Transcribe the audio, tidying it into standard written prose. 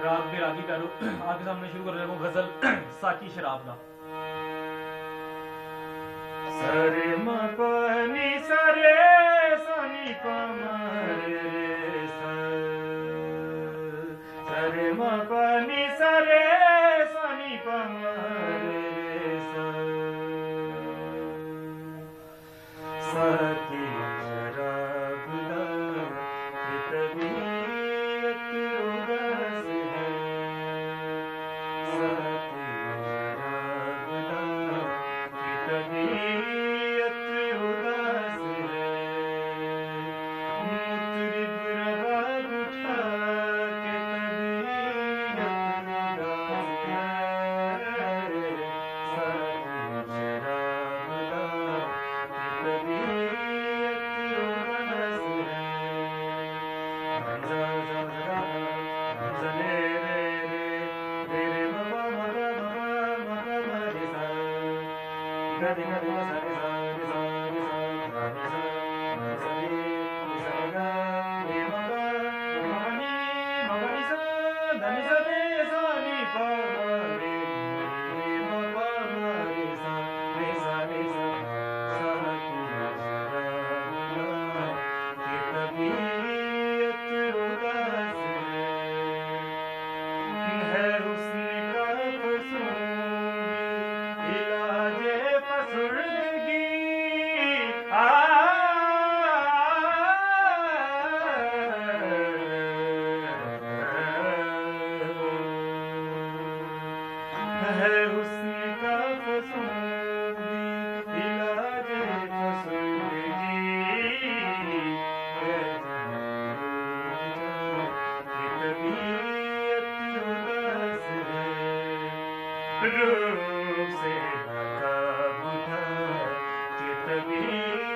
राग बैरागी पैरो आपके सामने शुरू कर रहे हो गजल साकी शराब का। सरे म प नि सरे सनि प म रे स सरे म प नि सरे सनि प म रे स साकी शराब दा तबीयत उदास है साकी शराब दा तबीयत उदास है मुतरिब रबाब उठा के तबीयत उदास है साकी शराब दा तबीयत उदास है जा जा जा जा ले रे रे रे म प म ग म ग म रे सा ग रे ग रे सा रे सा रे सा रे सा गा रे सा सा रे सा गा रे म ग म नि सा ध नि सा रे सा नि प म रे रे म प म रे सा रे सा सा की शराब दा के तबीयत उदास है हुस्न का फसूंगी इलाजे फसुर्दगी आ है हुस्न का फसूंगी इलाजे फसुर्दगी तबीयत उदास है रूप से नकाब उठा के तबीयत